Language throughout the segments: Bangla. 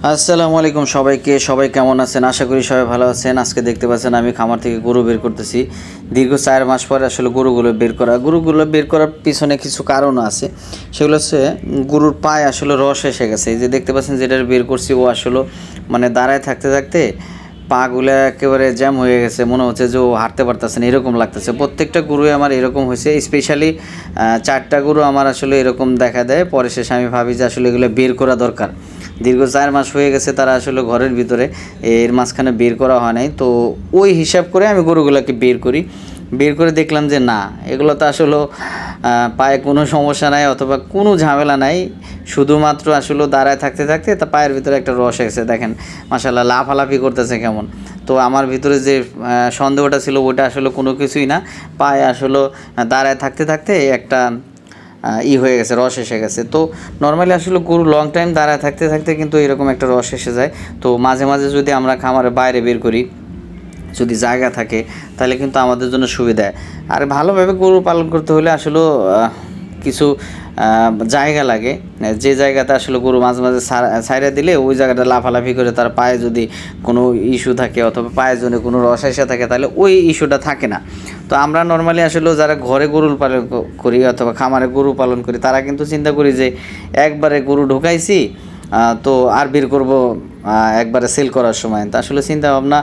আসসালামু আলাইকুম সবাইকে। সবাই কেমন আছেন? আশা করি সবাই ভালো আছেন। আজকে দেখতে পাচ্ছেন আমি খামার থেকে গরু বের করতেছি। দীর্ঘ 4 মাস পরে আসলে গরুগুলো বের করার পিছনে কিছু কারণও আছে। সেগুলো হচ্ছে গরুর পায়ে আসলে রস এসে গেছে। এই যে দেখতে পাচ্ছেন যেটা বের করছি ও আসলে মানে দাঁড়ায় থাকতে থাকতে পাগুলো একেবারে জ্যাম হয়ে গেছে, মনে হচ্ছে যে ও হাঁটতে পারতেছে না, এরকম লাগতেছে। প্রত্যেকটা গরুই আমার এরকম হয়েছে, স্পেশালি 4টা গরু আমার আসলে এরকম দেখা দেয়। পরে শেষে আমি ভাবি যে আসলে এগুলো বের করা দরকার। দীর্ঘ 4 মাস হয়ে গেছে তারা আসলে ঘরের ভিতরে, এর মাঝখানে বের করা হয় নাই। তো ওই হিসাব করে আমি গরুগুলোকে বের করে দেখলাম যে না, এগুলো তো আসলে পায়ে কোনো সমস্যা নাই অথবা কোনো ঝামেলা নাই, শুধুমাত্র আসলে দাঁড়ায় থাকতে থাকতে তা পায়ের ভিতরে একটা রস এসেছে। দেখেন মাশাআল্লাহ লাফালাফি করতেছে কেমন। তো আমার ভিতরে যে সন্দেহটা ছিল ওটা আসলে কোনো কিছুই না, পায়ে আসলে দাঁড়ায় থাকতে থাকতে একটা হয়ে গেছে, রস এসে গেছে। তো নর্মালি আসলে গরু লং টাইম দাঁড়ায় থাকতে থাকতে কিন্তু এরকম একটা রস এসে যায়। তো মাঝে মাঝে যদি আমরা খামারের বাইরে বের করি, যদি জায়গা থাকে, তাহলে কিন্তু আমাদের জন্য সুবিধা। আর ভালোভাবে গরু পালন করতে হলে আসলে কিছু জায়গা লাগে, যে জায়গাতে আসলে গরু মাঝে মাঝে ছাইড়া দিলে ওই জায়গাটা লাফালাফি করে তার পায়ে যদি কোনো ইস্যু থাকে অথবা পায়ের জন্য কোনো রস এসে থাকে, তাহলে ওই ইস্যুটা থাকে না। তো আমরা নর্মালি আসলে যারা ঘরে গরু পালন করি অথবা খামারে গরু পালন করি, তারা কিন্তু চিন্তা করি যে একবারে গরু ঢুকাইছি, তো আর বের করবো একবারে সেল করার সময়। তা আসলে চিন্তা ভাবনা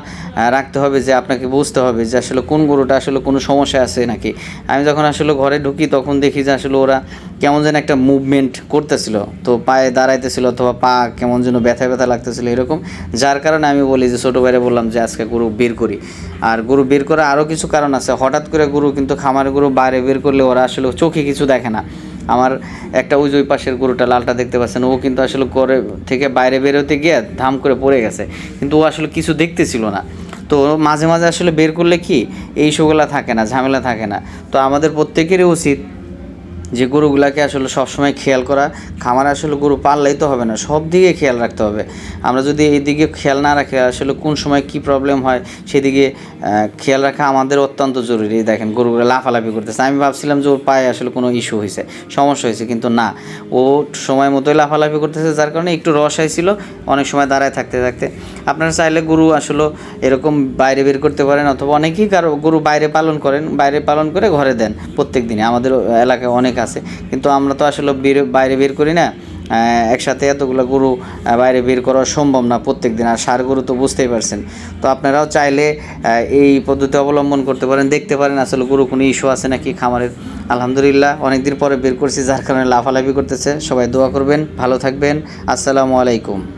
রাখতে হবে যে আপনাকে বুঝতে হবে যে আসলে কোন গরুটা আসলে কোনো সমস্যা আছে নাকি। আমি যখন আসলে ঘরে ঢুকি তখন দেখি যে আসলে ওরা কেমন যেন একটা মুভমেন্ট করতেছিল, তো পায়ে দাঁড়াইতেছিল অথবা পা কেমন যেন ব্যথা ব্যথা লাগতেছিল এরকম। যার কারণে আমি বলি যে ছোটো ভাইরে বললাম যে আজকে গরু বের করি। আর গরু বের করা আরও কিছু কারণ আছে। হঠাৎ করে গরু কিন্তু খামারের গরু বাইরে বের করলে ওরা আসলে চোখে কিছু দেখে না। আমার একটা ওই পাশের গরুটা লালটা দেখতে পাচ্ছেন, ও কিন্তু আসলে ঘরে থেকে বাইরে বেরোতে গিয়ে ধাম করে পড়ে গেছে, কিন্তু ও আসলে কিছু দেখতেছিল না। তো মাঝে মাঝে আসলে বের করলে কি এই শোগুলা থাকে না, ঝামেলা থাকে না। তো আমাদের প্রত্যেকেরই উচিত যে গরুগুলাকে আসলে সবসময় খেয়াল করা। খামারে আসলে গরু পাললেই তো হবে না, সব দিকে খেয়াল রাখতে হবে। আমরা যদি এই দিকে খেয়াল না রাখি, আসলে কোন সময় কি প্রবলেম হয় সেদিকে খেয়াল রাখা আমাদের অত্যন্ত জরুরি। দেখেন গরুগুলো লাফালাফি করতেছে, আমি ভাবছিলাম যে ওর পায়ে আসলে কোনো ইস্যু হয়েছে, সমস্যা হয়েছে, কিন্তু না, ও সময় মতোই লাফালাফি করতেছে, যার কারণে একটু রস আইছিল অনেক সময় দাঁড়ায় থাকতে থাকতে। আপনারা চাইলে গরু আসলে এরকম বাইরে বের করতে পারেন, অথবা অনেকেই গরু বাইরে পালন করে ঘরে দেন প্রত্যেক দিনে। আমাদের এলাকায় অনেক আছে, কিন্তু আমরা তো আসলে বাইরে বের করি না। একসাথে এতগুলো গরু বাইরে বের করা সম্ভব না প্রত্যেক দিন। আর ষাঁড় গরু তো বুঝতেই পারছেন। তো আপনারাও চাইলে এই পদ্ধতি অবলম্বন করতে পারেন, দেখতে পারেন আসলে গরু কোনো ইস্যু আছে নাকি খামারের। আলহামদুলিল্লাহ অনেকদিন পরে বের করছি, যার কারণে লাফালাফি করতেছে। সবাই দোয়া করবেন, ভালো থাকবেন। আসসালামু আলাইকুম।